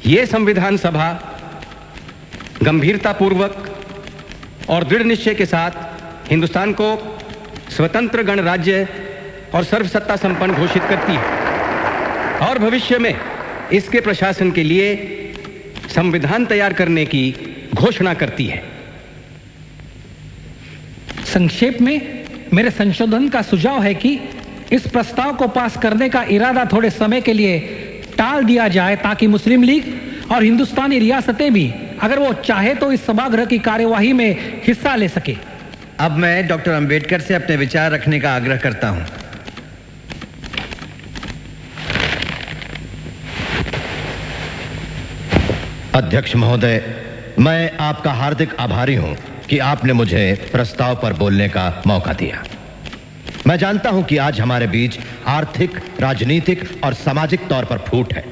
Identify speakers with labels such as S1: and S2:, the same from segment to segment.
S1: ये संविधान सभा गंभीरतापूर्वक और दृढ़ निश्चय के साथ हिंदुस्तान को स्वतंत्र गणराज्य और सर्वसत्ता संपन्न घोषित करती है और भविष्य में इसके प्रशासन के लिए संविधान तैयार करने की घोषणा करती है।
S2: संक्षेप में मेरे संशोधन का सुझाव है कि इस प्रस्ताव को पास करने का इरादा थोड़े समय के लिए टाल दिया जाए ताकि मुस्लिम लीग और हिंदुस्तानी रियासतें भी अगर वो चाहे तो इस सभागृह की कार्यवाही में हिस्सा ले सके।
S3: अब मैं डॉक्टर अंबेडकर से अपने विचार रखने का आग्रह करता हूं।
S4: अध्यक्ष महोदय, मैं आपका हार्दिक आभारी हूं कि आपने मुझे प्रस्ताव पर बोलने का मौका दिया। मैं जानता हूं कि आज हमारे बीच आर्थिक, राजनीतिक और सामाजिक तौर पर फूट है।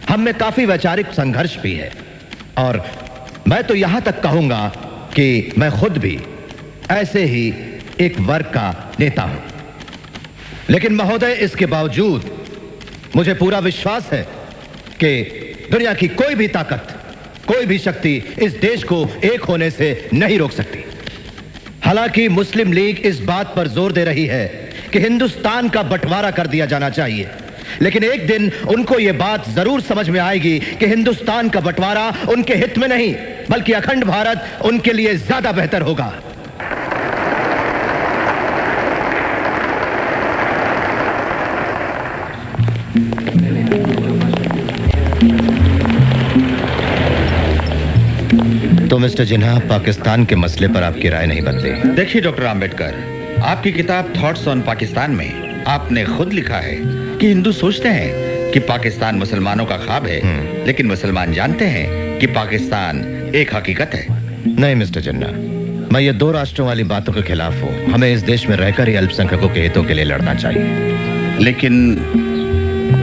S4: हम में काफी वैचारिक संघर्ष भी है और मैं तो यहां तक कहूंगा कि मैं खुद भी ऐसे ही एक वर्ग का नेता हूं। लेकिन महोदय, इसके बावजूद मुझे पूरा विश्वास है कि दुनिया की कोई भी ताकत, कोई भी शक्ति इस देश को एक होने से नहीं रोक सकती। हालांकि मुस्लिम लीग इस बात पर जोर दे रही है कि हिंदुस्तान का बंटवारा कर दिया जाना चाहिए, लेकिन एक दिन उनको यह बात जरूर समझ में आएगी कि हिंदुस्तान का बंटवारा उनके हित में नहीं बल्कि अखंड भारत उनके लिए ज्यादा बेहतर होगा। तो मिस्टर जिन्हा, पाकिस्तान के मसले पर आपकी राय नहीं बदली।
S5: देखिए डॉक्टर अंबेडकर, आपकी किताब थॉट्स ऑन पाकिस्तान में आपने खुद लिखा है कि हिंदू सोचते हैं कि पाकिस्तान मुसलमानों का ख्वाब है, लेकिन मुसलमान जानते हैं कि पाकिस्तान एक हकीकत है।
S4: नहीं मिस्टर जिन्ना, मैं ये दो राष्ट्रों वाली बातों के खिलाफ हूँ। हमें इस देश में रहकर ही अल्पसंख्यकों के हितों के लिए लड़ना चाहिए।
S5: लेकिन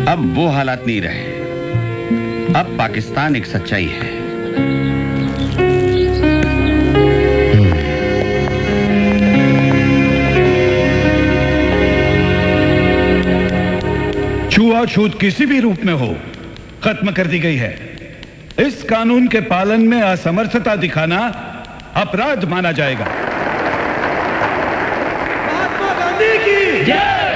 S5: अब वो हालात नहीं रहे। अब पाकिस्तान एक सच्चाई है।
S6: छुआछूत किसी भी रूप में हो खत्म कर दी गई है। इस कानून के पालन में असमर्थता दिखाना अपराध माना जाएगा।
S7: महात्मा गांधी की जय।